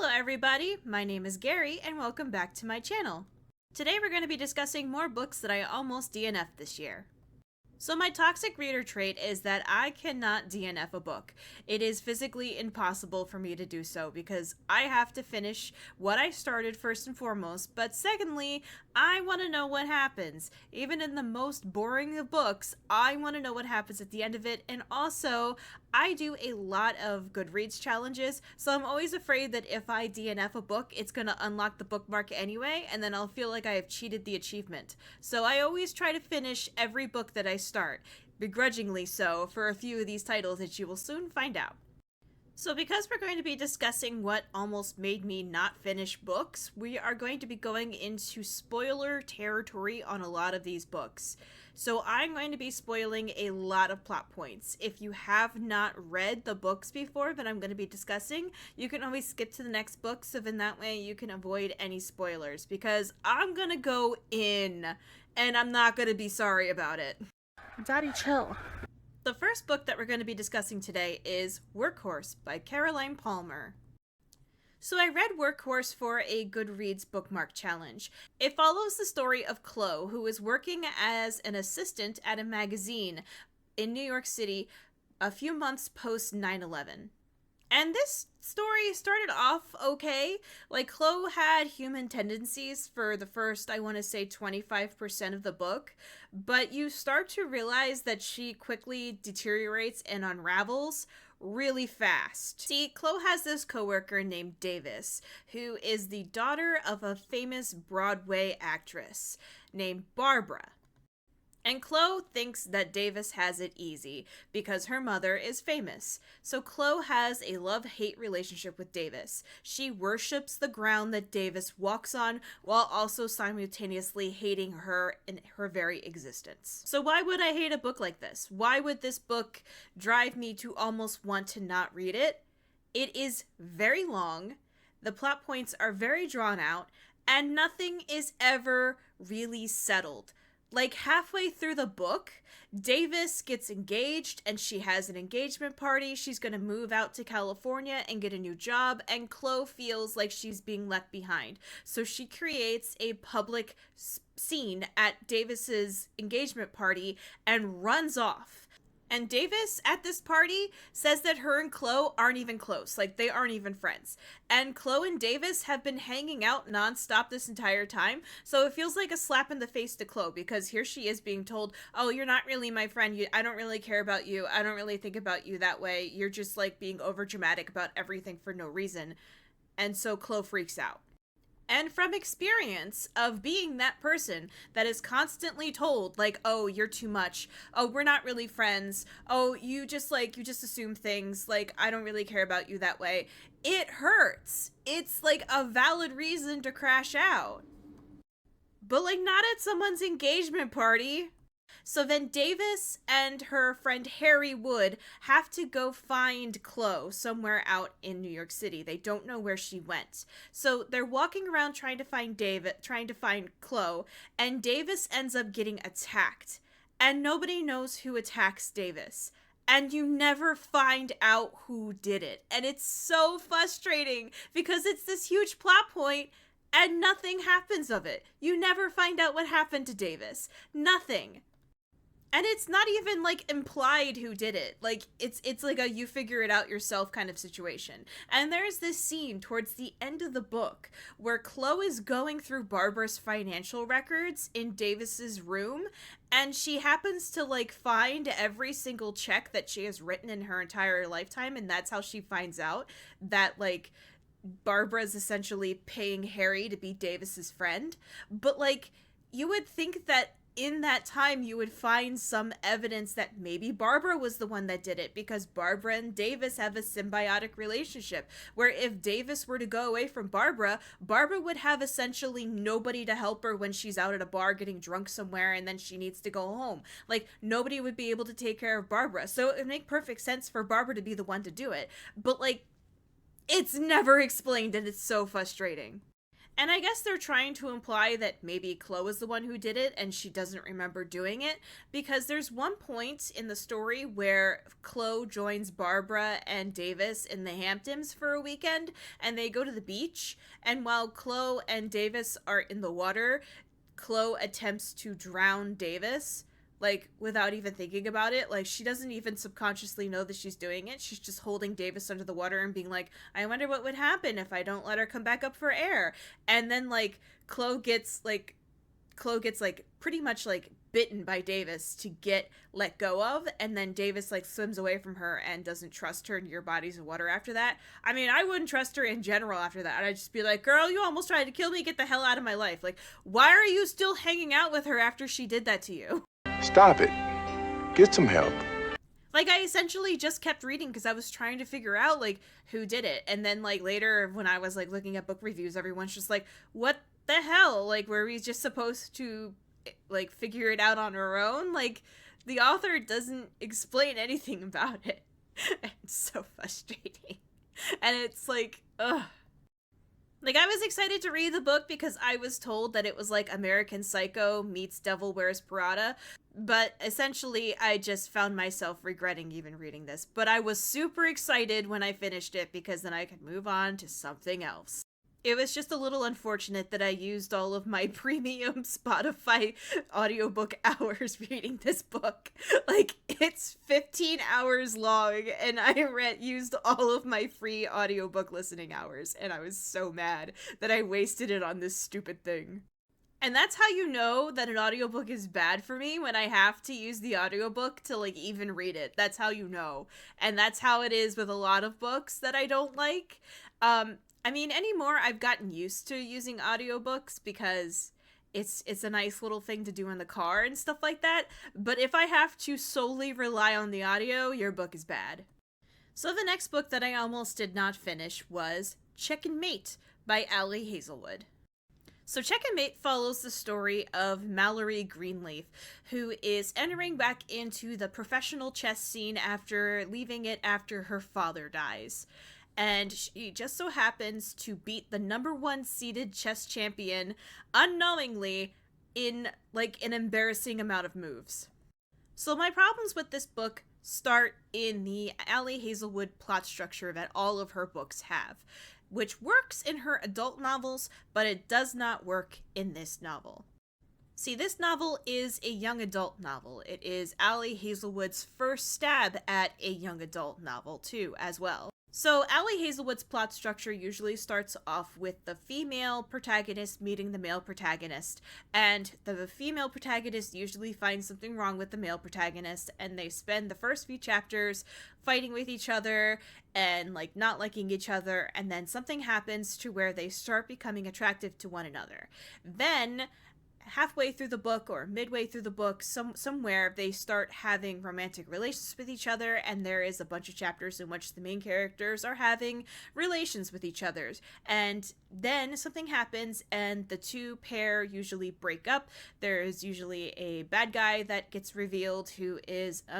Hello everybody, my name is Gary and welcome back to my channel. Today we're going to be discussing more books that I almost DNF'd this year. So my toxic reader trait is that I cannot DNF a book. It is physically impossible for me to do so because I have to finish what I started first and foremost, but secondly, I want to know what happens. Even in the most boring of books, I want to know what happens at the end of it, and also, I do a lot of Goodreads challenges, so I'm always afraid that if I DNF a book, it's going to unlock the bookmark anyway, and then I'll feel like I have cheated the achievement. So I always try to finish every book that I start, begrudgingly so, for a few of these titles that you will soon find out. So because we're going to be discussing what almost made me not finish books, we are going to be going into spoiler territory on a lot of these books. So I'm going to be spoiling a lot of plot points. If you have not read the books before that I'm going to be discussing, you can always skip to the next book, so in that way you can avoid any spoilers, because I'm going to go in, and I'm not going to be sorry about it. Daddy, chill. The first book that we're going to be discussing today is Workhorse by Caroline Palmer. So I read Workhorse for a Goodreads bookmark challenge. It follows the story of Chloe, who is working as an assistant at a magazine in New York City a few months post 9/11. And this story started off okay. Like, Chloe had human tendencies for the first, I want to say, 25% of the book, but you start to realize that she quickly deteriorates and unravels really fast. See, Chloe has this coworker named Davis, who is the daughter of a famous Broadway actress named Barbara. And Chloe thinks that Davis has it easy because her mother is famous. So Chloe has a love-hate relationship with Davis. She worships the ground that Davis walks on while also simultaneously hating her in her very existence. So why would I hate a book like this? Why would this book drive me to almost want to not read it? It is very long, the plot points are very drawn out, and nothing is ever really settled. Like, halfway through the book, Davis gets engaged and she has an engagement party. She's going to move out to California and get a new job, and Chloe feels like she's being left behind. So she creates a public scene at Davis's engagement party and runs off. And Davis, at this party, says that her and Chloe aren't even close. Like, they aren't even friends. And Chloe and Davis have been hanging out nonstop this entire time. So it feels like a slap in the face to Chloe, because here she is being told, oh, you're not really my friend. I don't really care about you. I don't really think about you that way. You're just, like, being overdramatic about everything for no reason. And so Chloe freaks out. And from experience of being that person that is constantly told, like, oh, you're too much. Oh, we're not really friends. Oh, you just assume things. Like, I don't really care about you that way. It hurts. It's like a valid reason to crash out. But, like, not at someone's engagement party. So then Davis and her friend Harry Wood have to go find Chloe somewhere out in New York City. They don't know where she went. So they're walking around trying to find Chloe, and Davis ends up getting attacked. And nobody knows who attacks Davis. And you never find out who did it. And it's so frustrating because it's this huge plot point and nothing happens of it. You never find out what happened to Davis. Nothing. And it's not even, like, implied who did it. Like, it's like a you figure it out yourself kind of situation. And there's this scene towards the end of the book where Chloe is going through Barbara's financial records in Davis's room, and she happens to, like, find every single check that she has written in her entire lifetime, and that's how she finds out that, like, Barbara's essentially paying Harry to be Davis's friend. But, like, you would think that in that time you would find some evidence that maybe Barbara was the one that did it, because Barbara and Davis have a symbiotic relationship where if Davis were to go away from Barbara, Barbara would have essentially nobody to help her when she's out at a bar getting drunk somewhere and then she needs to go home. Like, nobody would be able to take care of Barbara. So it would make perfect sense for Barbara to be the one to do it. But, like, it's never explained, and it's so frustrating. And I guess they're trying to imply that maybe Chloe is the one who did it and she doesn't remember doing it, because there's one point in the story where Chloe joins Barbara and Davis in the Hamptons for a weekend, and they go to the beach, and while Chloe and Davis are in the water, Chloe attempts to drown Davis, like, without even thinking about it. Like, she doesn't even subconsciously know that she's doing it. She's just holding Davis under the water and being like, I wonder what would happen if I don't let her come back up for air. And then, like, Chloe gets pretty much, like, bitten by Davis to get let go of, and then Davis, like, swims away from her and doesn't trust her near bodies of water after that. I mean, I wouldn't trust her in general after that. I'd just be like, girl, you almost tried to kill me, get the hell out of my life. Like, why are you still hanging out with her after she did that to you? Stop it. Get some help. Like, I essentially just kept reading because I was trying to figure out, like, who did it. And then, like, later when I was, like, looking at book reviews, everyone's just like, what the hell? Like, were we just supposed to, like, figure it out on our own? Like, the author doesn't explain anything about it. It's so frustrating. And it's like, ugh. Like, I was excited to read the book because I was told that it was like American Psycho meets Devil Wears Prada, but essentially I just found myself regretting even reading this. But I was super excited when I finished it because then I could move on to something else. It was just a little unfortunate that I used all of my premium Spotify audiobook hours reading this book. Like, it's 15 hours long, and I used all of my free audiobook listening hours, and I was so mad that I wasted it on this stupid thing. And that's how you know that an audiobook is bad for me, when I have to use the audiobook to, like, even read it. That's how you know. And that's how it is with a lot of books that I don't like. I mean, anymore, I've gotten used to using audiobooks because it's a nice little thing to do in the car and stuff like that. But if I have to solely rely on the audio, your book is bad. So the next book that I almost did not finish was Check and Mate by Ali Hazelwood. So Check and Mate follows the story of Mallory Greenleaf, who is entering back into the professional chess scene after leaving it after her father dies. And she just so happens to beat the #1 seeded chess champion unknowingly in, like, an embarrassing amount of moves. So my problems with this book start in the Ali Hazelwood plot structure that all of her books have, which works in her adult novels, but it does not work in this novel. See, this novel is a young adult novel. It is Ali Hazelwood's first stab at a young adult novel, too, as well. So Ali Hazelwood's plot structure usually starts off with the female protagonist meeting the male protagonist, and the female protagonist usually finds something wrong with the male protagonist, and they spend the first few chapters fighting with each other and, like, not liking each other, and then something happens to where they start becoming attractive to one another. Then halfway through the book or midway through the book, somewhere they start having romantic relations with each other, and there is a bunch of chapters in which the main characters are having relations with each other. And then something happens and the two pair usually break up. There is usually a bad guy that gets revealed who is an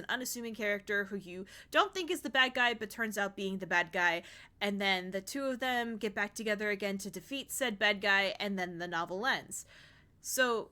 unassuming character who you don't think is the bad guy but turns out being the bad guy. And then the two of them get back together again to defeat said bad guy, and then the novel ends. So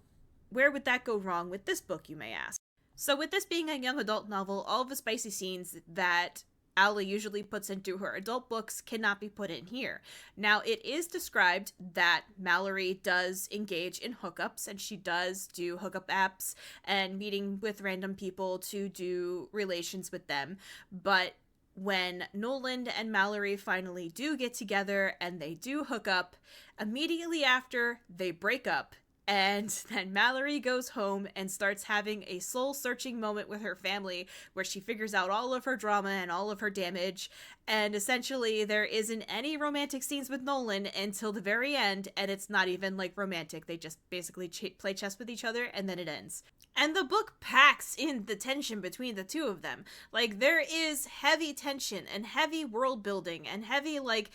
where would that go wrong with this book, you may ask? So with this being a young adult novel, all of the spicy scenes that Ali usually puts into her adult books cannot be put in here. Now, it is described that Mallory does engage in hookups, and she does do hookup apps and meeting with random people to do relations with them, but when Nolan and Mallory finally do get together and they do hook up, immediately after they break up, and then Mallory goes home and starts having a soul-searching moment with her family where she figures out all of her drama and all of her damage, and essentially there isn't any romantic scenes with Nolan until the very end, and it's not even, like, romantic. They just basically play chess with each other, and then it ends. And the book packs in the tension between the two of them. Like, there is heavy tension and heavy world building and heavy, like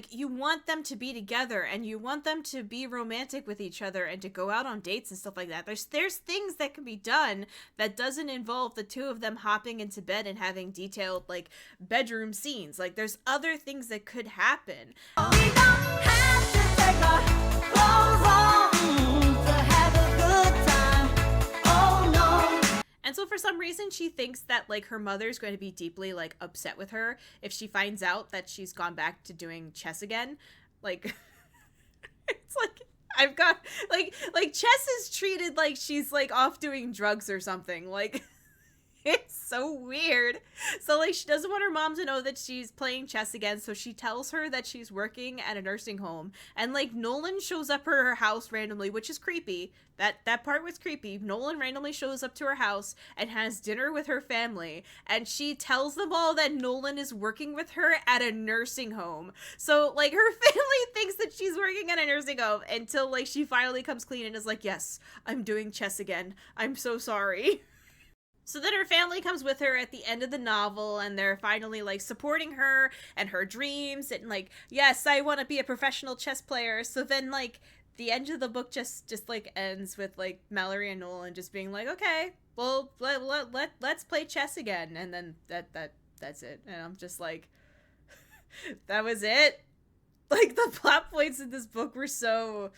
you want them to be together and you want them to be romantic with each other and to go out on dates and stuff like that. There's things that can be done that doesn't involve the two of them hopping into bed and having detailed, like, bedroom scenes. Like, there's other things that could happen. We don't have to take our clothes on to have a good time. Oh no. And so for some reason she thinks that like her mother's going to be deeply like upset with her if she finds out that she's gone back to doing chess again. Like it's like I've got like chess is treated like she's like off doing drugs or something. Like it's so weird. So like she doesn't want her mom to know that she's playing chess again, so she tells her that she's working at a nursing home. And like Nolan shows up at her house randomly, which is creepy. That part was creepy. Nolan randomly shows up to her house and has dinner with her family, and she tells them all that Nolan is working with her at a nursing home. So like her family thinks that she's working at a nursing home until like she finally comes clean and is like, "Yes, I'm doing chess again. I'm so sorry." So then her family comes with her at the end of the novel, and they're finally like supporting her and her dreams, and like, yes, I want to be a professional chess player. So then like the end of the book just like ends with like Mallory and Nolan just being like, okay, well let's play chess again, and then that's it. And I'm just like, that was it. Like the plot points in this book were so.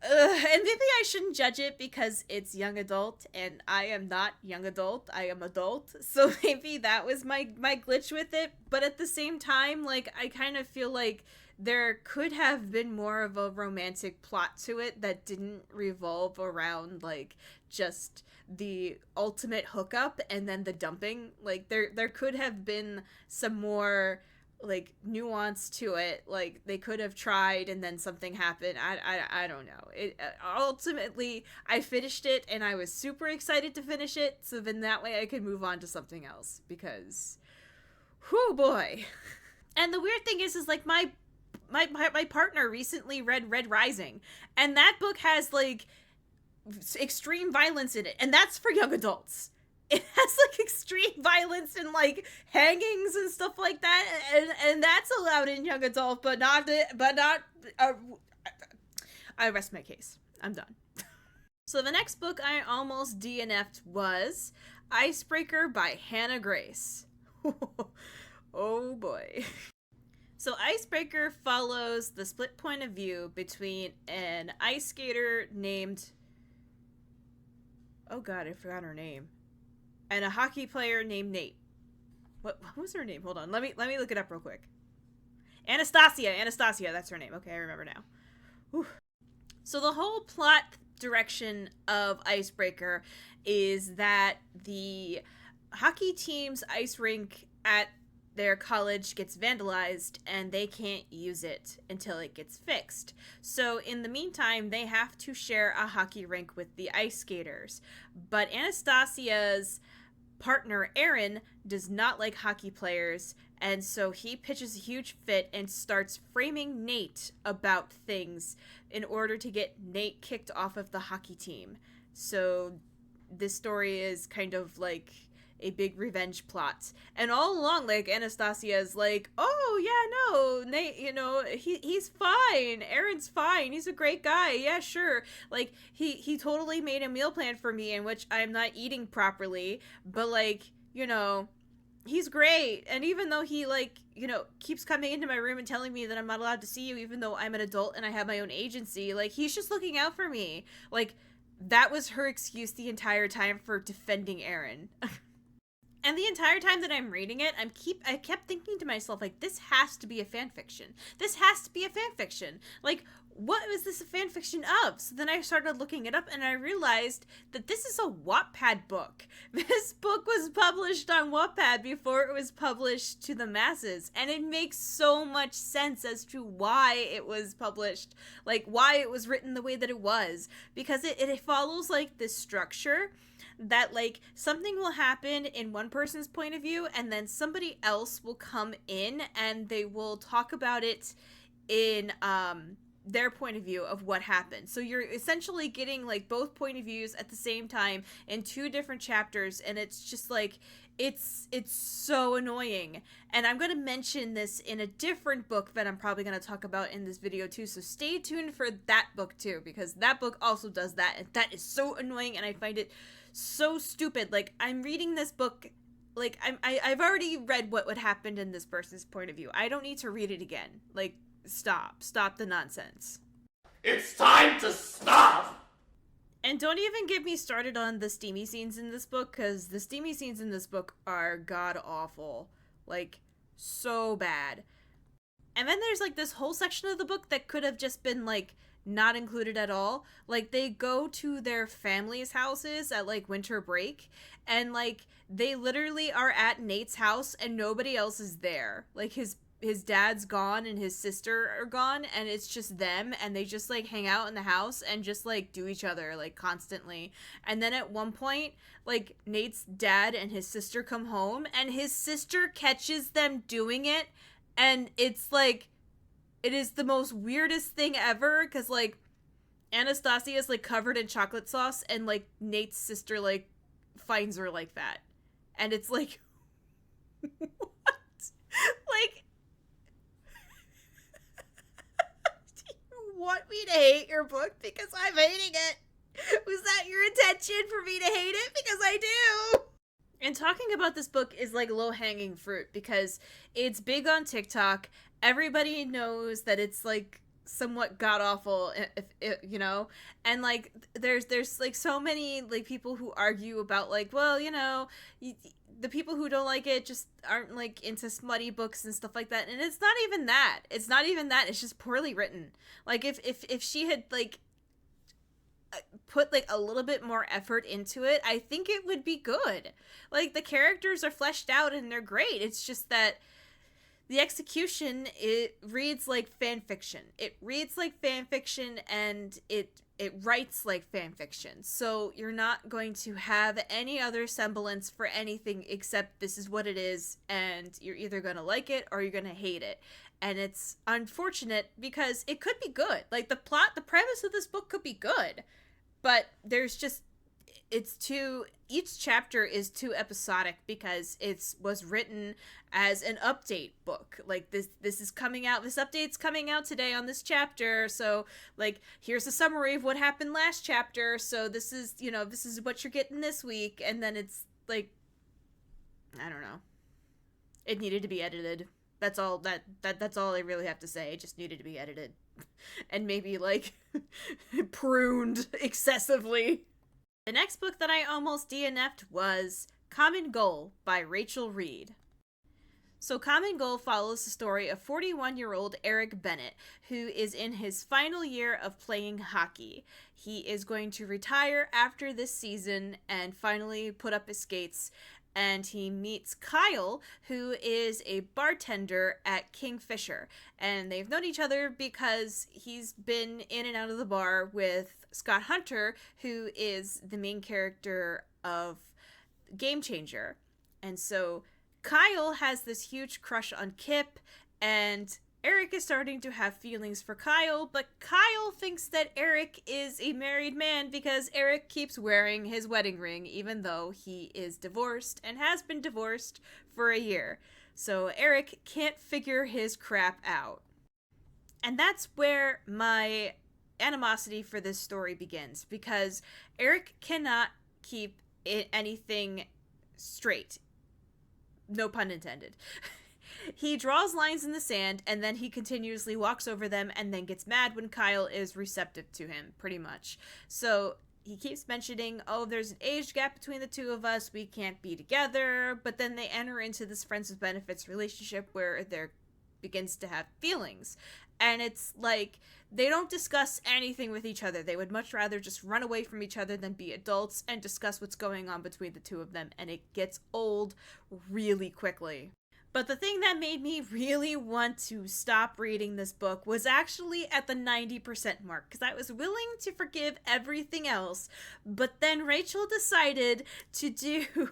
And maybe I shouldn't judge it because it's young adult, and I am not young adult. I am adult, so maybe that was my glitch with it. But at the same time, like I kind of feel like there could have been more of a romantic plot to it that didn't revolve around like just the ultimate hookup and then the dumping. Like there could have been some more like nuance to it. Like they could have tried and then something happened. I don't know. It ultimately I finished it and I was super excited to finish it, so then that way I could move on to something else, because whoo boy. And the weird thing is like my partner recently read Red Rising, and that book has like extreme violence in it, and that's for young adults. It has like extreme violence and like hangings and stuff like that, and that's allowed in young adult, but not I rest my case. I'm done. So the next book I almost DNF'd was Icebreaker by Hannah Grace. Oh boy. So Icebreaker follows the split point of view between an ice skater named, oh god, I forgot her name, and a hockey player named Nate. What was her name? Hold on. Let me look it up real quick. Anastasia, that's her name. Okay, I remember now. Whew. So the whole plot direction of Icebreaker is that the hockey team's ice rink at their college gets vandalized and they can't use it until it gets fixed. So in the meantime, they have to share a hockey rink with the ice skaters. But Anastasia's partner Aaron does not like hockey players, and so he pitches a huge fit and starts framing Nate about things in order to get Nate kicked off of the hockey team. So this story is kind of like a big revenge plot, and all along like Anastasia's like, oh yeah, no, Nate, you know, he's fine, Aaron's fine, he's a great guy, yeah, sure, like he totally made a meal plan for me in which I'm not eating properly, but like, you know, he's great. And even though he like, you know, keeps coming into my room and telling me that I'm not allowed to see you even though I'm an adult and I have my own agency, like he's just looking out for me. Like that was her excuse the entire time for defending Aaron. And the entire time that I'm reading it, I kept thinking to myself, like, this has to be a fan fiction. This has to be a fan fiction. Like, what was this a fan fiction of? So then I started looking it up, and I realized that this is a Wattpad book. This book was published on Wattpad before it was published to the masses, and it makes so much sense as to why it was published, like, why it was written the way that it was. Because it follows, like, this structure that like something will happen in one person's point of view and then somebody else will come in and they will talk about it in their point of view of what happened. So you're essentially getting like both point of views at the same time in two different chapters, and it's just like it's so annoying. And I'm going to mention this in a different book that I'm probably going to talk about in this video too, so stay tuned for that book too, because that book also does that, and that is so annoying and I find it so stupid. Like I'm reading this book, like I've already read what happened in this person's point of view. I don't need to read it again. Like Stop the nonsense. It's time to stop! And don't even get me started on the steamy scenes in this book, because the steamy scenes in this book are god-awful. Like, so bad. And then there's, like, this whole section of the book that could have just been, like, not included at all. Like, they go to their family's houses at, like, winter break, and, like, they literally are at Nate's house, and nobody else is there. Like, his dad's gone and his sister are gone, and it's just them, and they just, like, hang out in the house and just, like, do each other, like, constantly. And then at one point, like, Nate's dad and his sister come home, and his sister catches them doing it, and it's, like, it is the most weirdest thing ever, because, like, Anastasia is, like, covered in chocolate sauce, and, like, Nate's sister, like, finds her like that. And it's, like, what? Like, do you want me to hate your book because I'm hating it? Was that your intention for me to hate it? Because I do! And talking about this book is like low-hanging fruit because it's big on TikTok. Everybody knows that it's like somewhat god-awful, if you know, and like there's like so many like people who argue about like, well, you know, the people who don't like it just aren't like into smutty books and stuff like that, and it's not even that. It's just poorly written. Like if she had like put like a little bit more effort into it, I think it would be good. Like, the characters are fleshed out and they're great. It's just that the execution, it reads like fan fiction. It reads like fan fiction, and it writes like fan fiction. So you're not going to have any other semblance for anything except this is what it is, and you're either going to like it or you're going to hate it. And it's unfortunate because it could be good. Like, the premise of this book could be good, but there's just, each chapter is too episodic because it was written as an update book. Like, this update's coming out today on this chapter, so, like, here's a summary of what happened last chapter, so this is what you're getting this week, and then it's, like, I don't know. It needed to be edited. That's all that's all I really have to say. It just needed to be edited. And maybe, like, pruned excessively. The next book that I almost DNF'd was Common Goal by Rachel Reed. So Common Goal follows the story of 41-year-old Eric Bennett, who is in his final year of playing hockey. He is going to retire after this season and finally put up his skates, and he meets Kyle, who is a bartender at Kingfisher. And they've known each other because he's been in and out of the bar with Scott Hunter, who is the main character of Game Changer. And so Kyle has this huge crush on Kip, and Eric is starting to have feelings for Kyle, but Kyle thinks that Eric is a married man because Eric keeps wearing his wedding ring, even though he is divorced and has been divorced for a year. So Eric can't figure his crap out. And that's where my animosity for this story begins, because Eric cannot keep anything straight. No pun intended. He draws lines in the sand, and then he continuously walks over them and then gets mad when Kyle is receptive to him, pretty much. So he keeps mentioning, oh, there's an age gap between the two of us, we can't be together, but then they enter into this friends with benefits relationship where there begins to have feelings. And it's like, they don't discuss anything with each other. They would much rather just run away from each other than be adults and discuss what's going on between the two of them, and it gets old really quickly. But the thing that made me really want to stop reading this book was actually at the 90% mark, because I was willing to forgive everything else, but then Rachel decided to do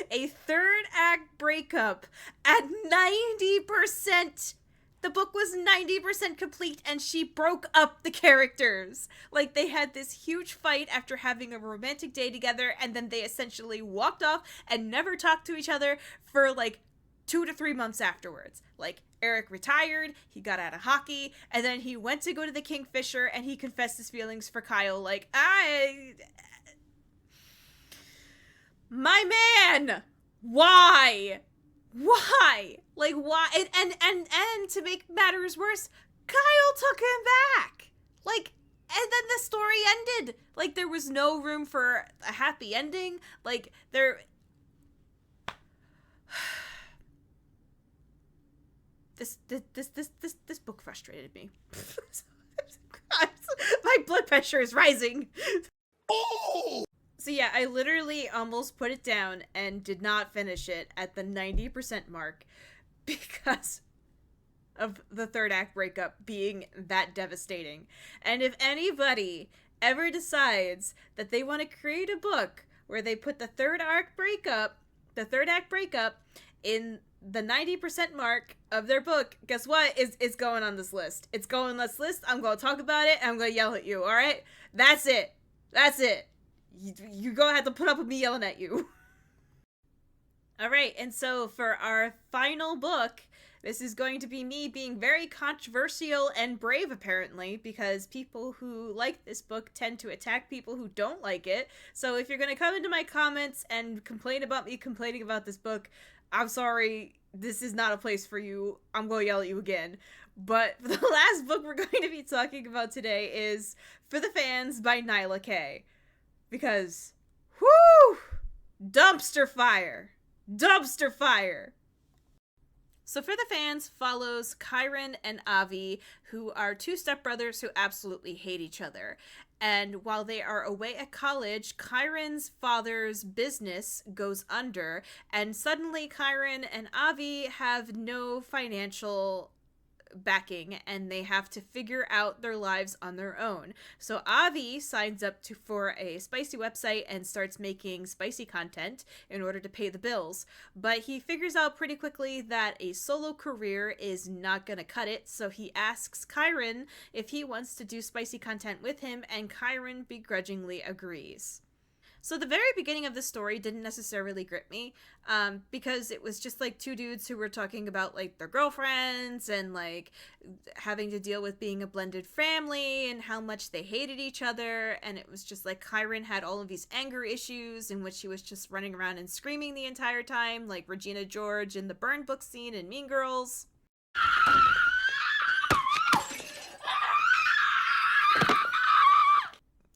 a third act breakup at 90%. The book was 90% complete, and she broke up the characters. Like, they had this huge fight after having a romantic day together, and then they essentially walked off and never talked to each other for, like, 2 to 3 months afterwards. Like, Eric retired, he got out of hockey, and then he went to go to the Kingfisher, and he confessed his feelings for Kyle. Like, my man! Why? Why? Like, why? And to make matters worse, Kyle took him back. Like, and then the story ended. Like, there was no room for a happy ending. Like, there. This book frustrated me. My blood pressure is rising. So yeah, I literally almost put it down and did not finish it at the 90% mark because of the third act breakup being that devastating. And if anybody ever decides that they want to create a book where they put the third act breakup in the 90% mark of their book, guess what? It's going on this list. It's going on this list. I'm going to talk about it and I'm going to yell at you, all right? That's it. That's it. You're going to have to put up with me yelling at you. All right, and so for our final book, this is going to be me being very controversial and brave, apparently, because people who like this book tend to attack people who don't like it. So if you're going to come into my comments and complain about me complaining about this book, I'm sorry, this is not a place for you. I'm going to yell at you again. But the last book we're going to be talking about today is For the Fans by Nyla K. Because, whoo! Dumpster fire! Dumpster fire! So For the Fans follows Kyron and Avi, who are two stepbrothers who absolutely hate each other. And while they are away at college, Kyron's father's business goes under, and suddenly Kyron and Avi have no financial backing and they have to figure out their lives on their own. So Avi signs up for a spicy website and starts making spicy content in order to pay the bills, but he figures out pretty quickly that a solo career is not gonna cut it, so he asks Kyron if he wants to do spicy content with him, and Kyron begrudgingly agrees. So the very beginning of the story didn't necessarily grip me, because it was just like two dudes who were talking about like their girlfriends and like having to deal with being a blended family and how much they hated each other. And it was just like Kyron had all of these anger issues in which he was just running around and screaming the entire time, like Regina George in the burn book scene in Mean Girls.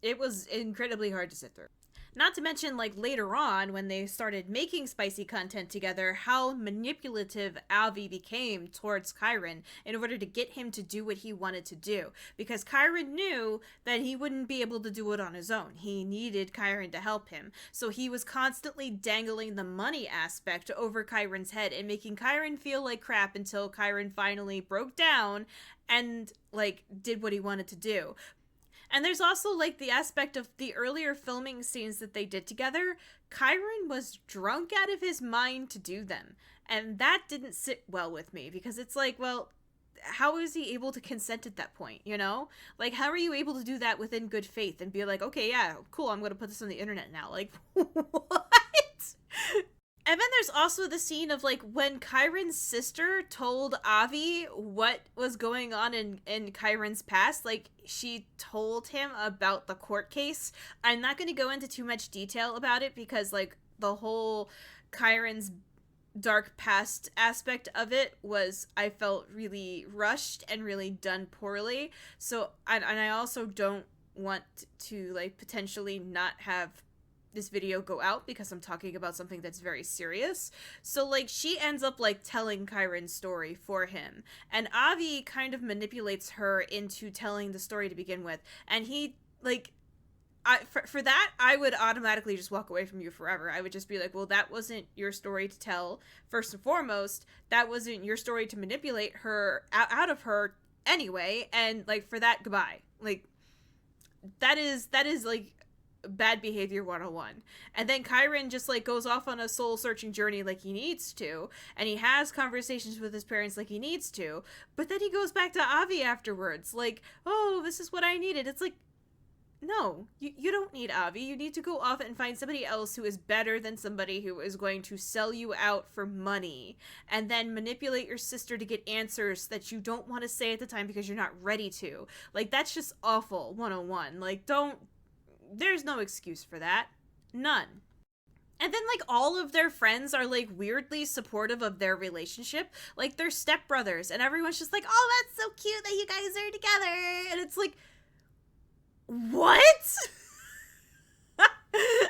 It was incredibly hard to sit through. Not to mention, like, later on, when they started making spicy content together, how manipulative Avi became towards Kyron in order to get him to do what he wanted to do. Because Kyron knew that he wouldn't be able to do it on his own. He needed Kyron to help him. So he was constantly dangling the money aspect over Kyron's head and making Kyron feel like crap until Kyron finally broke down and, like, did what he wanted to do. And there's also, like, the aspect of the earlier filming scenes that they did together. Kyron was drunk out of his mind to do them. And that didn't sit well with me, because it's like, well, how is he able to consent at that point, you know? Like, how are you able to do that within good faith and be like, okay, yeah, cool, I'm gonna put this on the internet now. Like, what? And then there's also the scene of, like, when Kyron's sister told Avi what was going on in Kyron's past. Like, she told him about the court case. I'm not going to go into too much detail about it because, like, the whole Kyron's dark past aspect of it was, I felt, really rushed and really done poorly. So, and I also don't want to, like, potentially not have this video go out because I'm talking about something that's very serious. So, like, she ends up, like, telling Kyron's story for him, and Avi kind of manipulates her into telling the story to begin with, and he, like, for that, I would automatically just walk away from you forever. I would just be like, well, that wasn't your story to tell, first and foremost. That wasn't your story to manipulate her out of her anyway, and, like, for that, goodbye. Like, that is, like, bad behavior 101. And then Kyron just, like, goes off on a soul searching journey like he needs to, and he has conversations with his parents like he needs to, but then he goes back to Avi afterwards like, oh, this is what I needed. It's like, no, you don't need Avi. You need to go off and find somebody else who is better than somebody who is going to sell you out for money and then manipulate your sister to get answers that you don't want to say at the time because you're not ready to. Like, that's just awful 101. Like, there's no excuse for that. None. And then, like, all of their friends are, like, weirdly supportive of their relationship. Like, they're stepbrothers, and everyone's just like, oh, that's so cute that you guys are together. And it's like, what?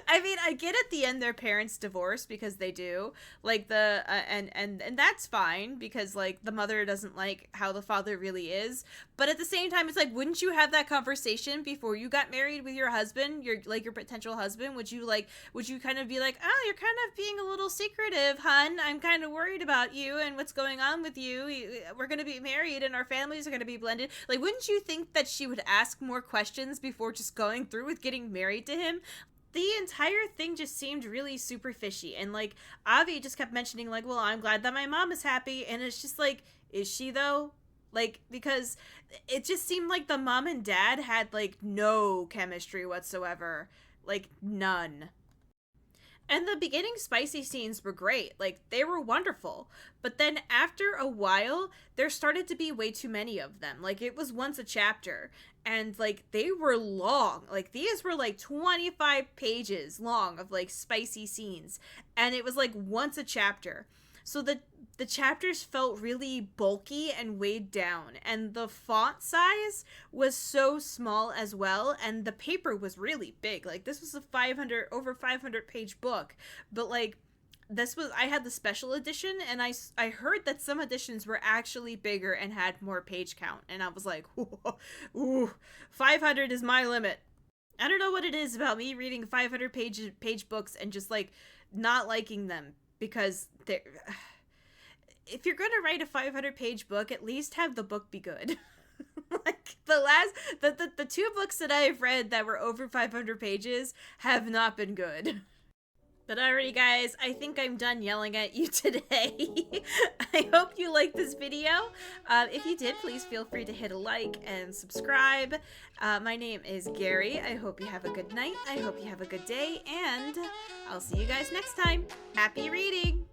I mean, I get at the end their parents divorce because they do, like and that's fine because like the mother doesn't like how the father really is, but at the same time it's like, wouldn't you have that conversation before you got married with your husband, your potential husband? Would you kind of be like, oh, you're kind of being a little secretive, hun, I'm kind of worried about you and what's going on with you, we're gonna be married and our families are gonna be blended? Like, wouldn't you think that she would ask more questions before just going through with getting married to him? The entire thing just seemed really super fishy, and like Avi just kept mentioning like, well, I'm glad that my mom is happy, and it's just like, is she though? Like, because it just seemed like the mom and dad had like no chemistry whatsoever, like none. And the beginning spicy scenes were great. Like, they were wonderful. But then after a while, there started to be way too many of them. Like, it was once a chapter. And, like, they were long. Like, these were, like, 25 pages long of, like, spicy scenes. And it was, like, once a chapter. So the chapters felt really bulky and weighed down, and the font size was so small as well, and the paper was really big. Like, this was a over 500 page book, but like, I had the special edition, and I heard that some editions were actually bigger and had more page count, and I was like, ooh, 500 is my limit. I don't know what it is about me reading 500 page books and just like not liking them, because they're, if you're gonna write a 500 page book, at least have the book be good. Like, the two books that I've read that were over 500 pages have not been good. But alrighty guys, I think I'm done yelling at you today. I hope you liked this video. If you did, please feel free to hit a like and subscribe. My name is Gary. I hope you have a good night. I hope you have a good day, and I'll see you guys next time. Happy reading!